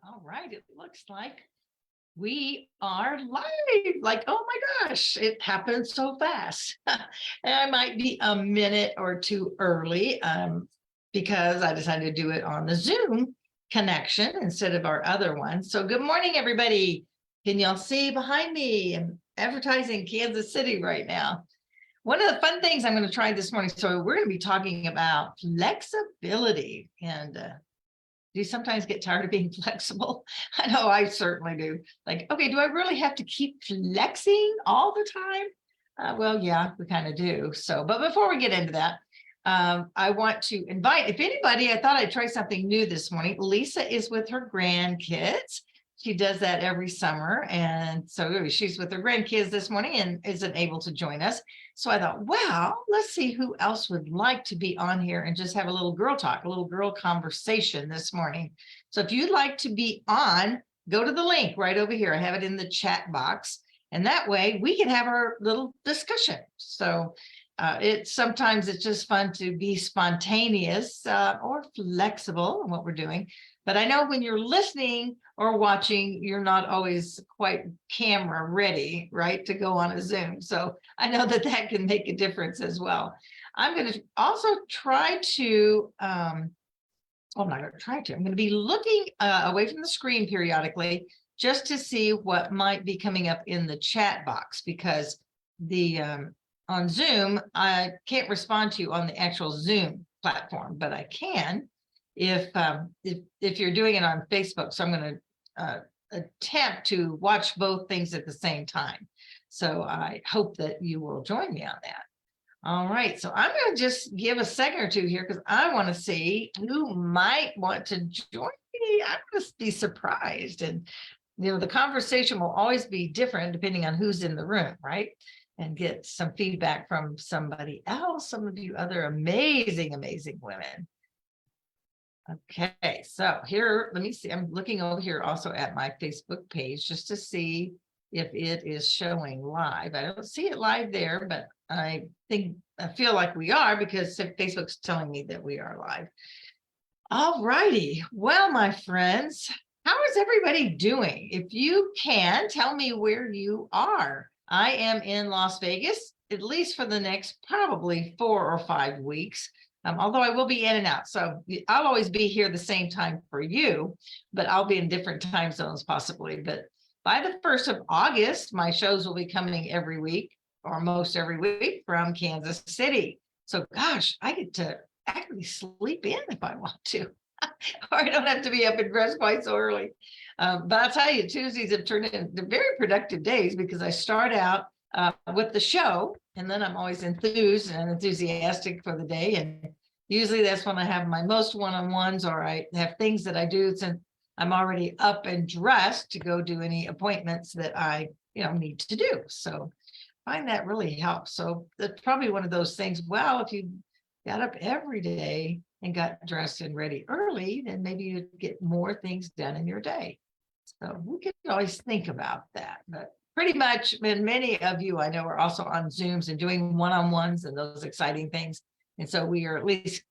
All right, it looks like we are live. Like, oh my gosh, it happened so fast. And I might be a minute or two early because I decided to do it on the Zoom connection instead of our other one. So good morning, everybody. Can y'all see behind me? I'm advertising Kansas City right now. One of the fun things I'm going to try this morning. So we're going to be talking about flexibility and do you sometimes get tired of being flexible? I know I certainly do. Like, okay, do I really have to keep flexing all the time? Well, yeah, we kind of do. So, but before we get into that, I want to invite, if anybody, I thought I'd try something new this morning. Lisa is with her grandkids. She does that every summer. And so she's with her grandkids this morning and isn't able to join us. So I thought, wow, let's see who else would like to be on here and just have a little girl talk, a little girl conversation this morning. So if you'd like to be on, go to the link right over here. I have it in the chat box. And that way we can have our little discussion. So sometimes it's just fun to be spontaneous or flexible in what we're doing. But I know when you're listening or watching, you're not always quite camera ready, right, to go on a Zoom. So I know that that can make a difference as well. I'm going to also try to, I'm not going to try to, I'm going to be looking away from the screen periodically just to see what might be coming up in the chat box, because the on Zoom, I can't respond to you on the actual Zoom platform, but I can if you're doing it on Facebook. So I'm going to attempt to watch both things at the same time. So I hope that you will join me on that. All right, so I'm going to just give a second or two here because I want to see who might want to join me. I'm going to be surprised. And, you know, the conversation will always be different depending on who's in the room, right? And get some feedback from somebody else, some of you other amazing, amazing women. Okay, so here, let me see. I'm looking over here also at my Facebook page just to see if it is showing live. I don't see it live there, but I feel like we are because Facebook's telling me that we are live. All righty. Well, my friends, how is everybody doing? If you can, tell me where you are. I am in Las Vegas, at least for the next probably 4 or 5 weeks. Although I will be in and out. So I'll always be here the same time for you, but I'll be in different time zones possibly. But by the 1st of August, my shows will be coming every week or most every week from Kansas City. So gosh, I get to actually sleep in if I want to, or I don't have to be up and dressed quite so early. But I'll tell you, Tuesdays have turned into very productive days because I start out with the show, and then I'm always enthused and enthusiastic for the day. And usually that's when I have my most one-on-ones, or I have things that I do since I'm already up and dressed to go do any appointments that I, need to do. So I find that really helps. So that's probably one of those things. Well, if you got up every day and got dressed and ready early, then maybe you'd get more things done in your day. So we can always think about that. But pretty much, and many of you I know are also on Zooms and doing one-on-ones and those exciting things. And so we are at least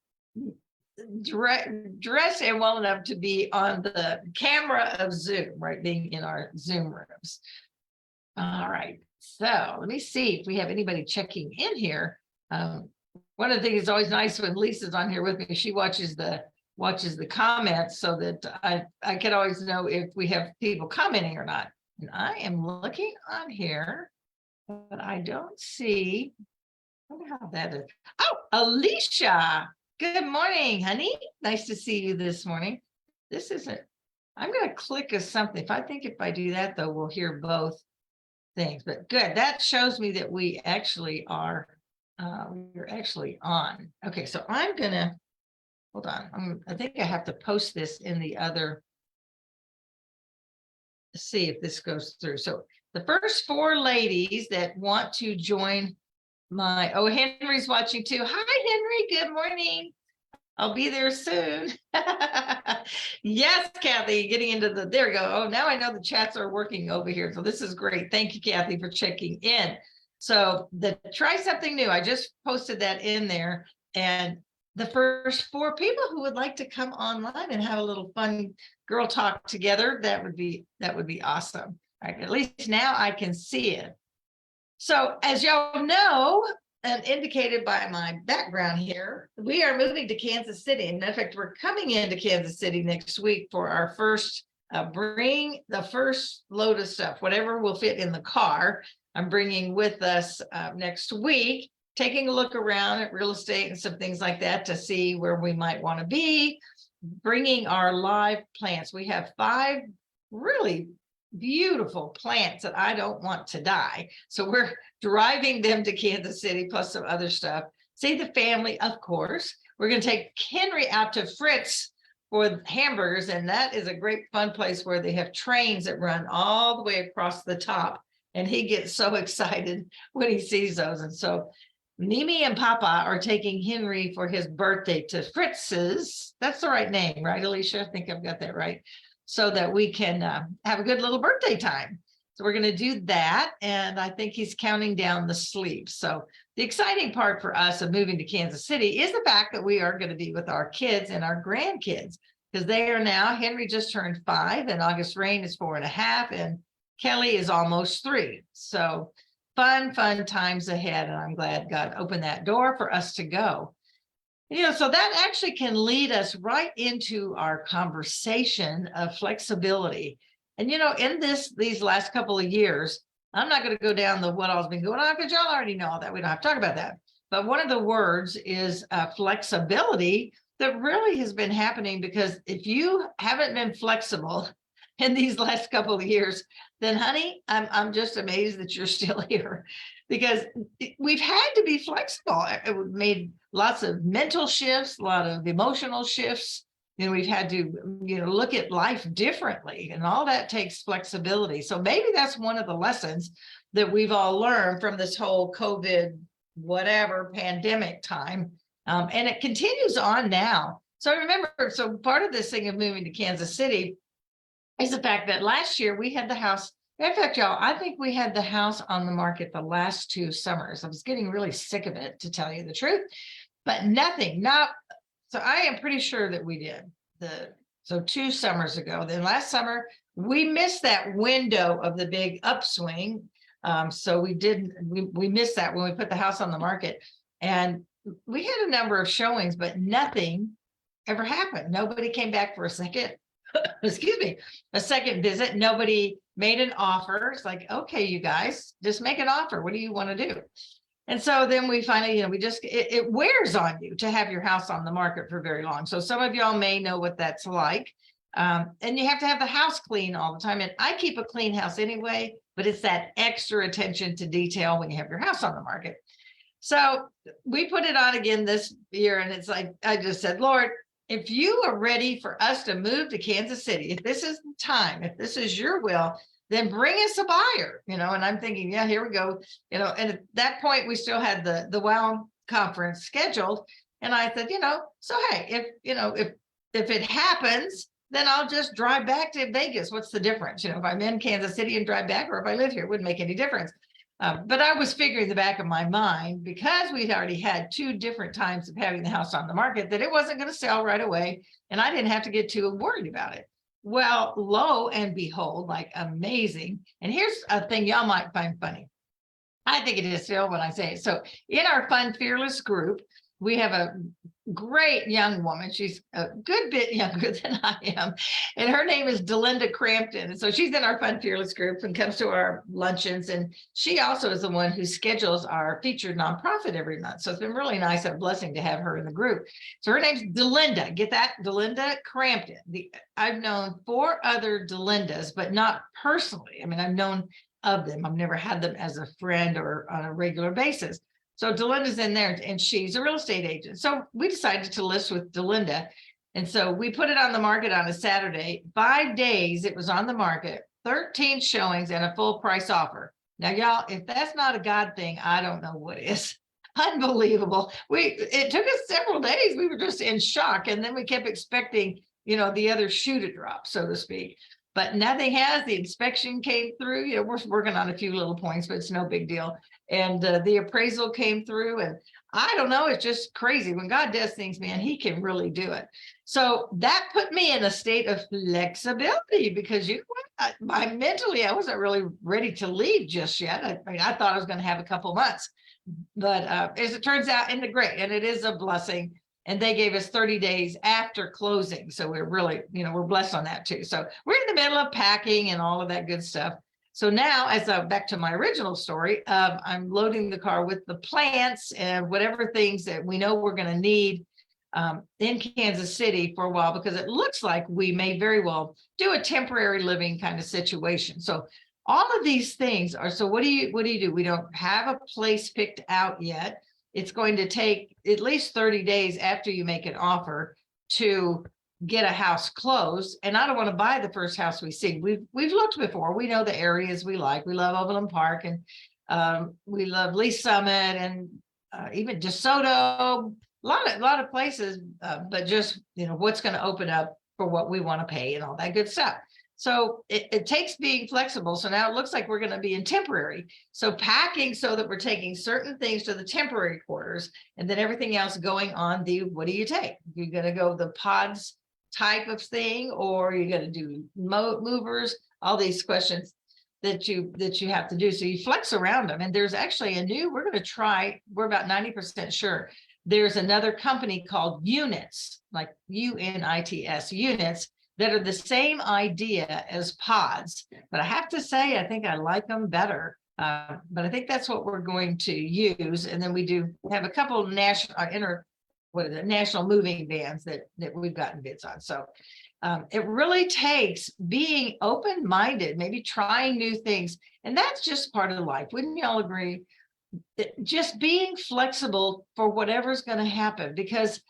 dressed and well enough to be on the camera of Zoom, right? Being in our Zoom rooms. All right. So let me see if we have anybody checking in here. One of the things that's always nice when Lisa's on here with me, she watches the comments so that I can always know if we have people commenting or not. And I am looking on here, but I don't see. I wonder how that is. Oh, Alicia. Good morning, honey. Nice to see you this morning. This isn't. I'm going to click a something. If I do that, though, we'll hear both things. But good. That shows me that we actually are. We're actually on. Okay, so I'm going to. Hold on. I think I have to post this in the other. See if this goes through. So the first 4 ladies that want to join Henry's watching too. Hi, Henry. Good morning. I'll be there soon. Yes, Kathy, getting into there we go. Oh, now I know the chats are working over here. So this is great. Thank you, Kathy, for checking in. So try something new. I just posted that in there. And the first 4 people who would like to come online and have a little fun girl talk together, that would be awesome. All right, at least now I can see it. So as y'all know, and indicated by my background here, we are moving to Kansas City. And in fact, we're coming into Kansas City next week for our first, bring the first load of stuff, whatever will fit in the car. I'm bringing with us next week, taking a look around at real estate and some things like that to see where we might want to be, bringing our live plants. We have 5 really beautiful plants that I don't want to die. So we're driving them to Kansas City, plus some other stuff. See the family, of course. We're going to take Henry out to Fritz for hamburgers, and that is a great fun place where they have trains that run all the way across the top. And he gets so excited when he sees those. And so Mimi and Papa are taking Henry for his birthday to Fritz's. That's the right name, right, Alicia? I think I've got that right. So that we can have a good little birthday time. So we're going to do that. And I think he's counting down the sleep. So the exciting part for us of moving to Kansas City is the fact that we are going to be with our kids and our grandkids, because they are now, Henry just turned 5 and August Rain is 4.5 and Kelly is almost 3. So fun times ahead. And I'm glad God opened that door for us to go. So that actually can lead us right into our conversation of flexibility. And, in these last couple of years, I'm not going to go down the what all's been going on because y'all already know all that. We don't have to talk about that. But one of the words is flexibility that really has been happening, because if you haven't been flexible in these last couple of years, then honey, I'm just amazed that you're still here, because we've had to be flexible. It made lots of mental shifts, a lot of emotional shifts. We've had to, look at life differently, and all that takes flexibility. So maybe that's one of the lessons that we've all learned from this whole COVID, whatever pandemic time. And it continues on now. So remember, part of this thing of moving to Kansas City is the fact that last year we had the house. In fact, y'all, I think we had the house on the market the last 2 summers. I was getting really sick of it, to tell you the truth, but so I am pretty sure that we did. So 2 summers ago, then last summer, we missed that window of the big upswing. So we missed that when we put the house on the market, and we had a number of showings, but nothing ever happened. Nobody came back for a second, a second visit. Nobody made an offer. It's like, okay, you guys, just make an offer. What do you want to do? And so then we finally, it wears on you to have your house on the market for very long. So some of y'all may know what that's like. And you have to have the house clean all the time. And I keep a clean house anyway, but it's that extra attention to detail when you have your house on the market. So we put it on again this year, and it's like, I just said, Lord, if you are ready for us to move to Kansas City, if this is the time, if this is your will, then bring us a buyer, and I'm thinking, yeah, here we go, and at that point we still had the WOW conference scheduled. And I said, so, hey, if it happens, then I'll just drive back to Vegas. What's the difference? If I'm in Kansas City and drive back, or if I live here, it wouldn't make any difference. But I was figuring in the back of my mind, because we'd already had 2 different times of having the house on the market, that it wasn't going to sell right away, and I didn't have to get too worried about it. Well, lo and behold, like amazing. And here's a thing y'all might find funny. I think it is still when I say it. So in our Fun Fearless group, we have a great young woman. She's a good bit younger than I am. And her name is Delinda Crampton. And so she's in our Fun Fearless group and comes to our luncheons. And she also is the one who schedules our featured nonprofit every month. So it's been really nice and a blessing to have her in the group. So her name's Delinda. Get that? Delinda Crampton. I've known 4 other Delindas, but not personally. I mean, I've known of them. I've never had them as a friend or on a regular basis. So Delinda's in there, and she's a real estate agent. So we decided to list with Delinda. And so we put it on the market on a Saturday. 5 days it was on the market, 13 showings and a full price offer. Now, y'all, if that's not a God thing, I don't know what is. Unbelievable. It took us several days. We were just in shock. And then we kept expecting, the other shoe to drop, so to speak. But nothing has. The inspection came through. We're working on a few little points, but it's no big deal. And the appraisal came through, and I don't know. It's just crazy. When God does things, man, he can really do it. So that put me in a state of flexibility because mentally, I wasn't really ready to leave just yet. I mean, I thought I was going to have a couple months, but as it turns out, and great, and it is a blessing. And they gave us 30 days after closing. So we're really, we're blessed on that too. So we're in the middle of packing and all of that good stuff. So now, back to my original story, I'm loading the car with the plants and whatever things that we know we're going to need in Kansas City for a while, because it looks like we may very well do a temporary living kind of situation. So all of these things are, so what do you do? We don't have a place picked out yet. It's going to take at least 30 days after you make an offer to get a house closed. And I don't want to buy the first house we see. We've looked before. We know the areas we like. We love Overland Park, and we love Lee Summit, and even DeSoto, a lot of places, but just, what's going to open up for what we want to pay and all that good stuff. So it takes being flexible. So now it looks like we're going to be in temporary. So packing so that we're taking certain things to the temporary quarters, and then everything else going on the, what do you take? You're going to go the pods type of thing, or you're going to do movers, all these questions that you have to do. So you flex around them. And there's actually we're going to try, we're about 90% sure. There's another company called Units, like UNITS, Units, that are the same idea as pods. But I have to say, I think I like them better. But I think that's what we're going to use. And then we do have a couple of national moving vans that we've gotten bids on. So it really takes being open-minded, maybe trying new things. And that's just part of life. Wouldn't you all agree? Just being flexible for whatever's going to happen. Because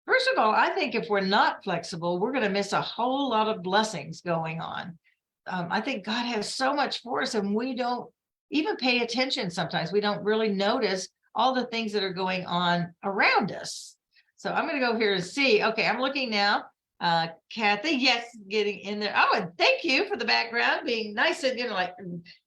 first of all, I think if we're not flexible, we're going to miss a whole lot of blessings going on. I think God has so much for us, and we don't even pay attention sometimes. We don't really notice all the things that are going on around us. So I'm going to go here and see. Okay, I'm looking now. Kathy, yes, getting in there. Oh, and thank you for the background being nice and, like,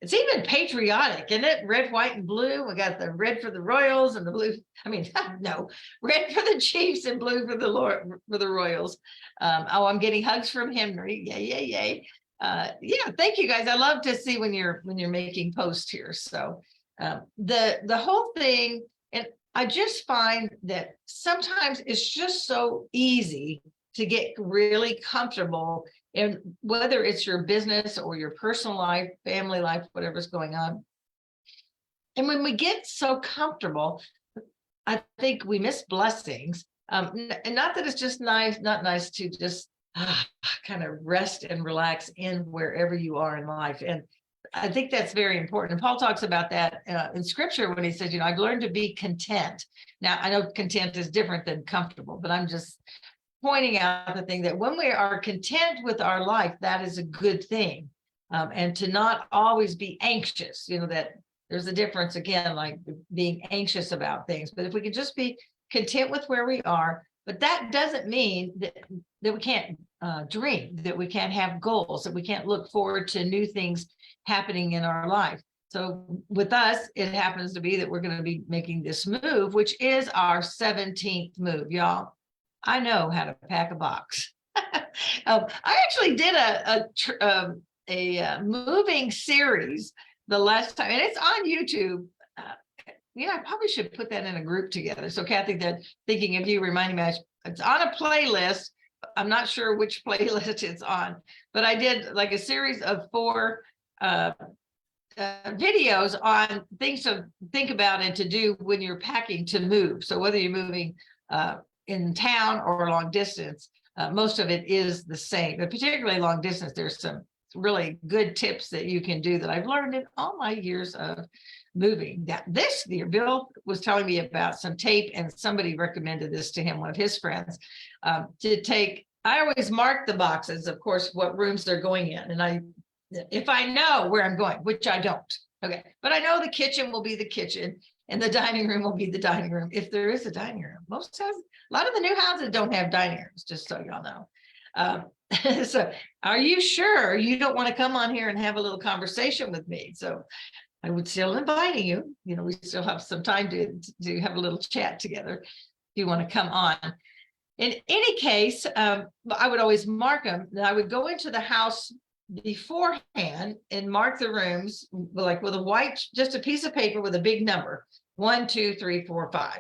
it's even patriotic, isn't it? Red, white, and blue. We got the red for the Royals and the blue. I mean, no, red for the Chiefs and blue for the Royals. Oh, I'm getting hugs from Henry. Yay. Yeah, thank you guys. I love to see when you're making posts here. So the whole thing, and I just find that sometimes it's just so easy to get really comfortable in whether it's your business or your personal life, family life, whatever's going on. And when we get so comfortable, I think we miss blessings. And not that it's just not nice to just kind of rest and relax in wherever you are in life. And I think that's very important. And Paul talks about that in scripture when he says, I've learned to be content. Now, I know content is different than comfortable, but I'm just pointing out the thing that when we are content with our life, that is a good thing. And to not always be anxious, that there's a difference, again, like being anxious about things. But if we can just be content with where we are, but that doesn't mean that we can't dream, that we can't have goals, that we can't look forward to new things happening in our life. So with us, it happens to be that we're going to be making this move, which is our 17th move, y'all. I know how to pack a box. I actually did a moving series the last time, and it's on YouTube. I probably should put that in a group together. So Kathy, thinking of you, reminding me, it's on a playlist. I'm not sure which playlist it's on, but I did like a series of 4 videos on things to think about and to do when you're packing to move. So whether you're moving in town or long distance, most of it is the same, but particularly long distance, there's some really good tips that you can do that I've learned in all my years of moving. This year, Bill was telling me about some tape, and somebody recommended this to him, one of his friends, to take. I always mark the boxes, of course, what rooms they're going in, and if I know where I'm going, which I don't, okay, but I know the kitchen will be the kitchen and the dining room will be the dining room, if there is a dining room. Most houses, a lot of the new houses don't have dining rooms, just so y'all know. So are you sure you don't want to come on here and have a little conversation with me? So I would still inviting you, we still have some time to have a little chat together if you want to come on. In any case, I would always mark them. I would go into the house beforehand and mark the rooms like with a white, just a piece of paper with a big number, 1, 2, 3, 4, 5.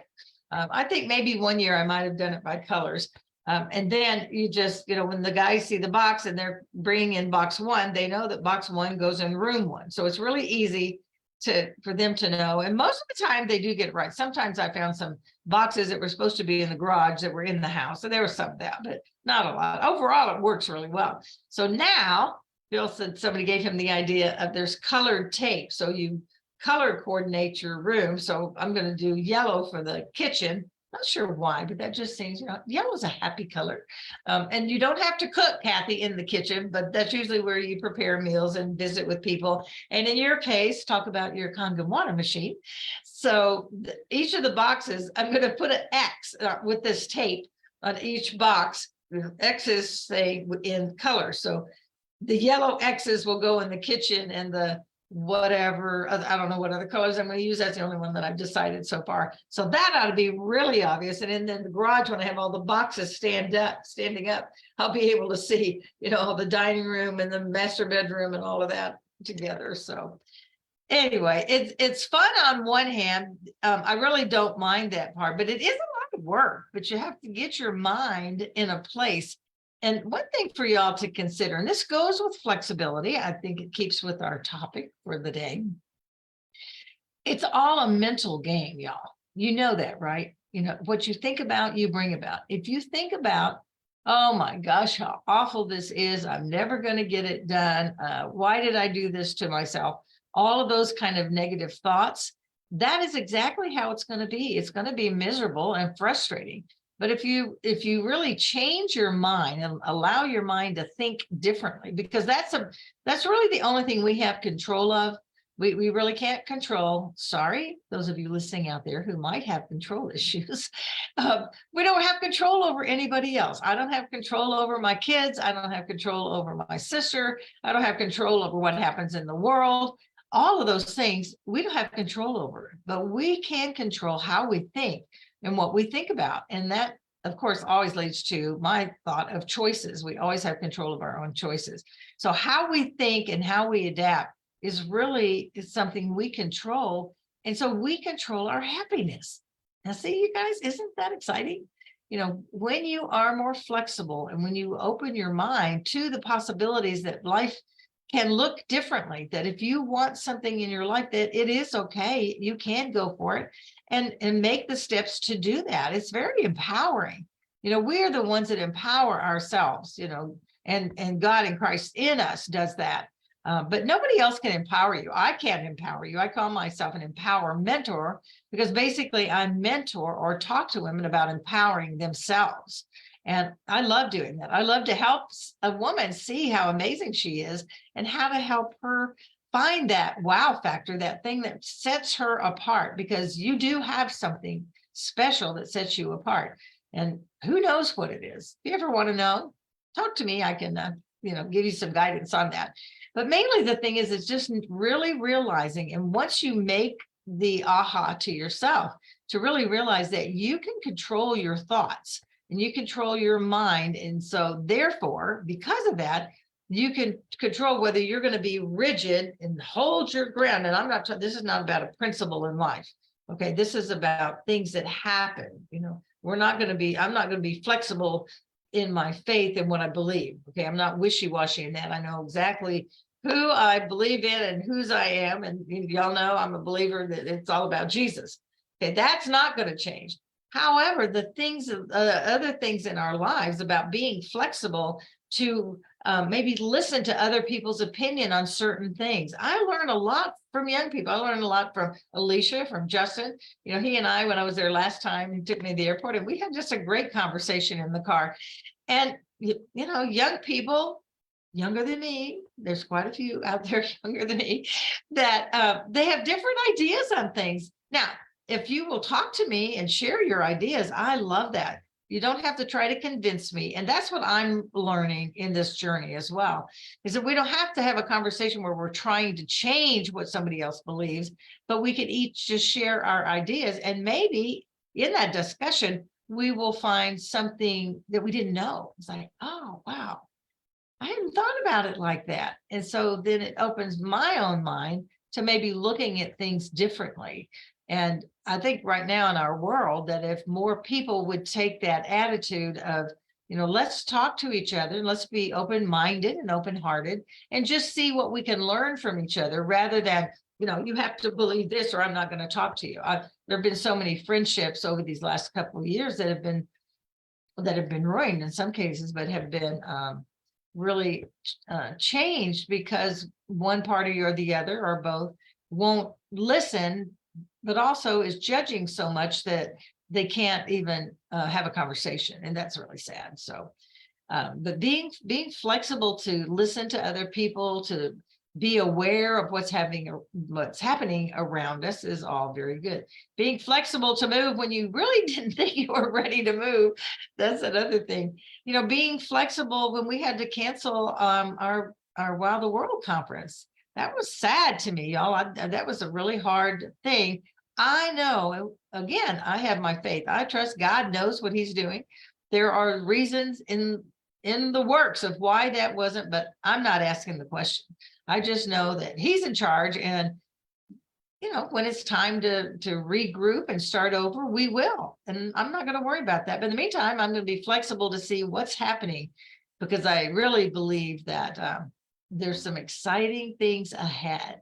I think maybe one year I might have done it by colors. And then you just, when the guys see the box and they're bringing in box 1, they know that box 1 goes in room 1. So it's really easy for them to know. And most of the time they do get it right. Sometimes I found some boxes that were supposed to be in the garage that were in the house. So there was some of that, but not a lot. Overall, it works really well. So now Bill said somebody gave him the idea of there's colored tape. So you color coordinate your room. So I'm going to do yellow for the kitchen. Not sure why, but that just seems, yellow is a happy color. And you don't have to cook, Kathy, in the kitchen, but that's usually where you prepare meals and visit with people. And in your case, talk about your Kangen water machine. So each of the boxes, I'm going to put an X with this tape on each box. X's say in color. So the yellow X's will go in the kitchen, and the whatever, I don't know what other colors I'm going to use. That's the only one that I've decided so far. So that ought to be really obvious. And then the garage, when I have all the boxes standing up, I'll be able to see, the dining room and the master bedroom and all of that together. So anyway, it's fun on one hand. I really don't mind that part, but it is a lot of work, but you have to get your mind in a place. And one thing for y'all to consider, and this goes with flexibility, I think it keeps with our topic for the day. It's all a mental game, y'all. You know that, right? What you think about, you bring about. If you think about, oh my gosh, how awful this is, I'm never going to get it done. Why did I do this to myself? All of those kind of negative thoughts, that is exactly how it's going to be. It's going to be miserable and frustrating. But if you really change your mind and allow your mind to think differently, because that's really the only thing we have control of. We really can't control. Sorry, those of you listening out there who might have control issues. We don't have control over anybody else. I don't have control over my kids. I don't have control over my sister. I don't have control over what happens in the world. All of those things we don't have control over, but we can control how we think and what we think about. And that, of course, always leads to my thought of choices. We always have control of our own choices. So how we think and how we adapt is something we control. And so we control our happiness. Now, see, you guys, isn't that exciting? When you are more flexible and when you open your mind to the possibilities that life can look differently, that if you want something in your life, that it is okay, you can go for it and make the steps to do that. It's very empowering. We are the ones that empower ourselves, and God in Christ in us does that. But nobody else can empower you. I can't empower you. I call myself an empower mentor because basically I mentor or talk to women about empowering themselves. And I love doing that. I love to help a woman see how amazing she is and how to help her find that wow factor, that thing that sets her apart, because you do have something special that sets you apart. And who knows what it is? If you ever want to know, talk to me. I can, give you some guidance on that. But mainly the thing is, it's just really realizing. And once you make the aha to yourself, to really realize that you can control your thoughts and you control your mind. And so therefore, because of that, you can control whether you're going to be rigid and hold your ground. And this is not about a principle in life. Okay. This is about things that happen. I'm not going to be flexible in my faith and what I believe. Okay. I'm not wishy-washy in that. I know exactly who I believe in and whose I am. And y'all know I'm a believer that it's all about Jesus. Okay. That's not going to change. However, the things, other things in our lives about being flexible to maybe listen to other people's opinion on certain things. I learn a lot from young people. I learned a lot from Alicia, from Justin. He and I, when I was there last time, he took me to the airport and we had just a great conversation in the car. And, young people, younger than me, there's quite a few out there younger than me, that they have different ideas on things. Now, if you will talk to me and share your ideas, I love that. You don't have to try to convince me. And that's what I'm learning in this journey as well, is that we don't have to have a conversation where we're trying to change what somebody else believes, but we can each just share our ideas. And maybe in that discussion, we will find something that we didn't know. It's like, oh, wow, I hadn't thought about it like that. And so then it opens my own mind to maybe looking at things differently. And I think right now in our world, that if more people would take that attitude of, let's talk to each other and let's be open-minded and open-hearted and just see what we can learn from each other, rather than, you have to believe this or I'm not going to talk to you. There have been so many friendships over these last couple of years that have been ruined in some cases, but have been really changed because one party or the other or both won't listen, but also is judging so much that they can't even have a conversation. And that's really sad. So, but being flexible to listen to other people, to be aware of what's happening around us is all very good. Being flexible to move when you really didn't think you were ready to move, that's another thing. Being flexible when we had to cancel our Wow the World conference. That was sad to me, y'all. That was a really hard thing. I know, again, I have my faith. I trust God knows what he's doing. There are reasons in the works of why that wasn't, but I'm not asking the question. I just know that he's in charge, and when it's time to regroup and start over, we will. And I'm not going to worry about that. But in the meantime, I'm going to be flexible to see what's happening, because I really believe that there's some exciting things ahead,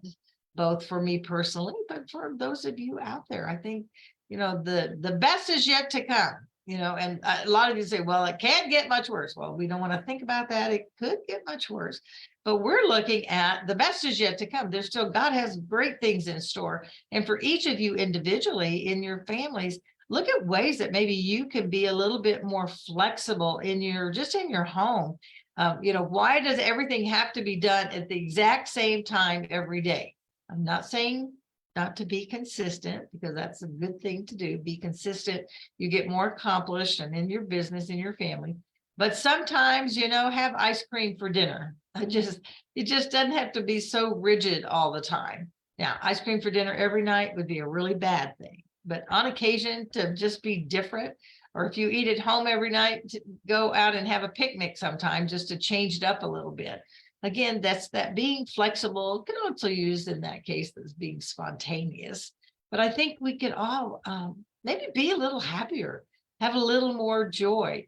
both for me personally, but for those of you out there. I think, the best is yet to come. And a lot of you say, well, it can't get much worse. Well, we don't want to think about that. It could get much worse, but we're looking at the best is yet to come. God has great things in store. And for each of you individually in your families, look at ways that maybe you can be a little bit more flexible in your home. Why does everything have to be done at the exact same time every day? I'm not saying not to be consistent, because that's a good thing to do. Be consistent. You get more accomplished and in your business, in your family. But sometimes, have ice cream for dinner. It just doesn't have to be so rigid all the time. Now, ice cream for dinner every night would be a really bad thing. But on occasion, to just be different, or if you eat at home every night, to go out and have a picnic sometime just to change it up a little bit. Again, that's that being flexible. Can also use in that case as being spontaneous. But I think we could all maybe be a little happier, have a little more joy.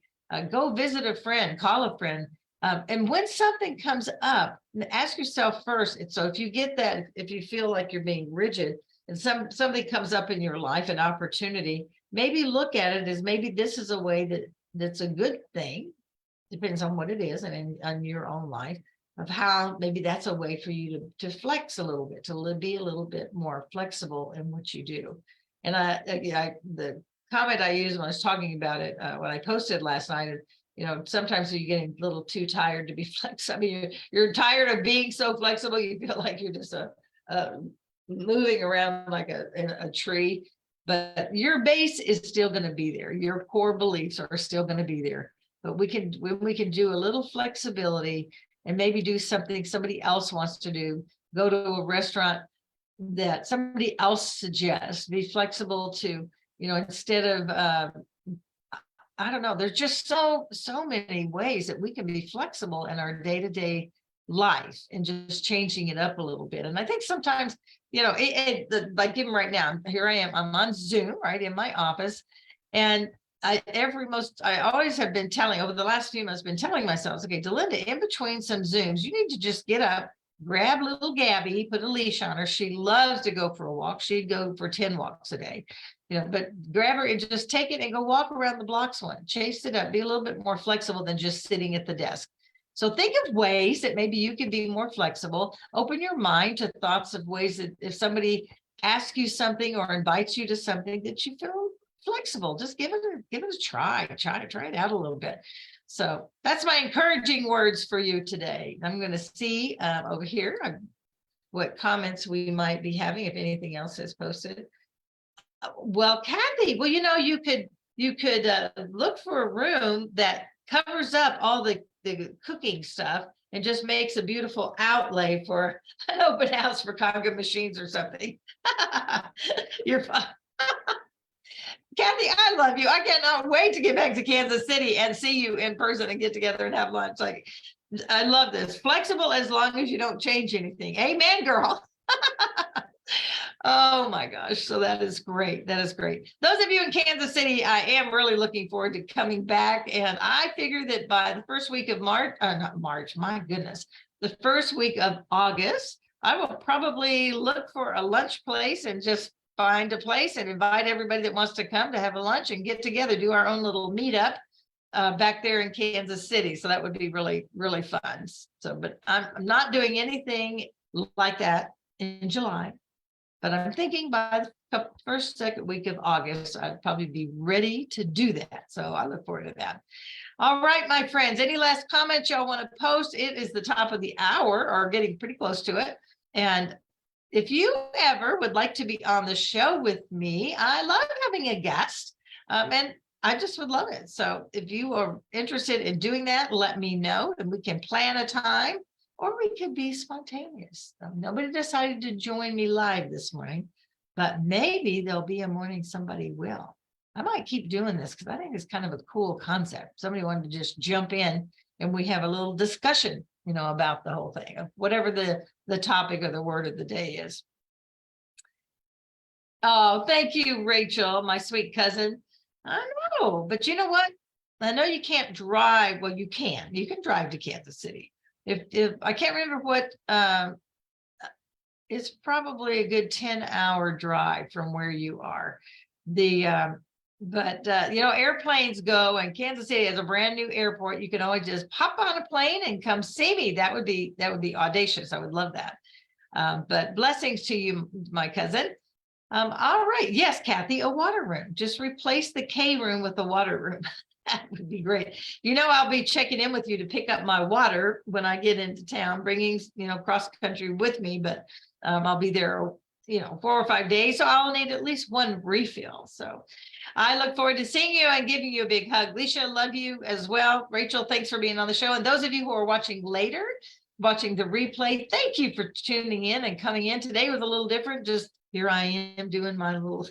Go visit a friend, call a friend. And when something comes up, ask yourself first. And so if you get that, if you feel like you're being rigid and something comes up in your life, an opportunity, maybe look at it as maybe this is a way that's a good thing. Depends on what it is and on your own life, of how maybe that's a way for you to flex a little bit, to be a little bit more flexible in what you do. And the comment I used when I was talking about it, when I posted last night, sometimes you're getting a little too tired to be flexible. I mean, you're tired of being so flexible. You feel like you're just moving around like a tree, but your base is still going to be there. Your core beliefs are still going to be there. But when we can do a little flexibility and maybe do something somebody else wants to do, go to a restaurant that somebody else suggests, be flexible to, instead of, I don't know, there's just so many ways that we can be flexible in our day-to-day life and just changing it up a little bit. And I think sometimes, like even right now, here I am, I'm on Zoom, right, in my office. And I always have been telling, over the last few months, been telling myself, okay, Delinda, in between some Zooms, you need to just get up, grab little Gabby, put a leash on her. She loves to go for a walk. She'd go for 10 walks a day, but grab her and just take it and go walk around the blocks one, chase it up, be a little bit more flexible than just sitting at the desk. So think of ways that maybe you can be more flexible. Open your mind to thoughts of ways that if somebody asks you something or invites you to something that you feel flexible, just give it a try it out a little bit. So that's my encouraging words for you today. I'm going to see over here what comments we might be having, if anything else is posted. Well, Kathy, you could you could look for a room that covers up all the cooking stuff and just makes a beautiful outlay for an open house for conga machines or something. You're fine. Kathy, I love you. I cannot wait to get back to Kansas City and see you in person and get together and have lunch. Like, I love this. Flexible as long as you don't change anything. Amen, girl. Oh my gosh. So that is great. That is great. Those of you in Kansas City, I am really looking forward to coming back. And I figure that by the first week of March, not March, my goodness, the first week of August, I will probably look for a lunch place and just find a place and invite everybody that wants to come to have a lunch and get together, do our own little meetup back there in Kansas City. So that would be really, really fun. So, but I'm not doing anything like that in July. But I'm thinking by the first, second week of August, I'd probably be ready to do that. So I look forward to that. All right, my friends, any last comments y'all want to post? It is the top of the hour or getting pretty close to it. And if you ever would like to be on the show with me, I love having a guest. And I just would love it. So if you are interested in doing that, let me know and we can plan a time. Or we could be spontaneous. Nobody decided to join me live this morning, but maybe there'll be a morning somebody will. I might keep doing this because I think it's kind of a cool concept. Somebody wanted to just jump in and we have a little discussion, about the whole thing, of whatever the topic or the word of the day is. Oh, thank you, Rachel, my sweet cousin. I know, but you know what? I know you can't drive. Well, you can drive to Kansas City. If I can't remember what, it's probably a good 10-hour drive from where you are. But airplanes go, and Kansas City has a brand new airport. You can always just pop on a plane and come see me. That would be audacious. I would love that. But blessings to you, my cousin. All right. Yes, Kathy, a water room. Just replace the K room with a water room. That would be great. I'll be checking in with you to pick up my water when I get into town, bringing, cross country with me, but I'll be there, 4 or 5 days. So I'll need at least one refill. So I look forward to seeing you and giving you a big hug. Leisha, love you as well. Rachel, thanks for being on the show. And those of you who are watching later, watching the replay, thank you for tuning in and coming in. Today was a little different. Just here I am doing my little,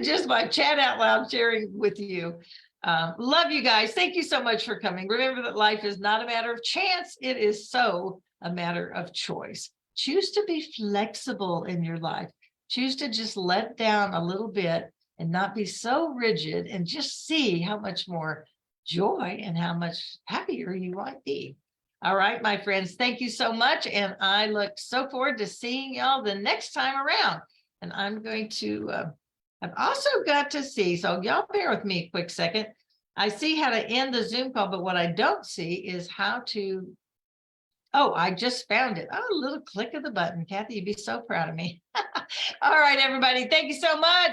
just my chat out loud, sharing with you. Love you guys. Thank you so much for coming. Remember that life is not a matter of chance. It is so a matter of choice. Choose to be flexible in your life. Choose to just let down a little bit and not be so rigid, and just see how much more joy and how much happier you might be. All right, my friends, thank you so much. And I look so forward to seeing y'all the next time around. And I'm going to, I've also got to see, so y'all bear with me a quick second. I see how to end the Zoom call, but what I don't see is how to, oh, I just found it. Oh, a little click of the button. Kathy, you'd be so proud of me. All right, everybody. Thank you so much.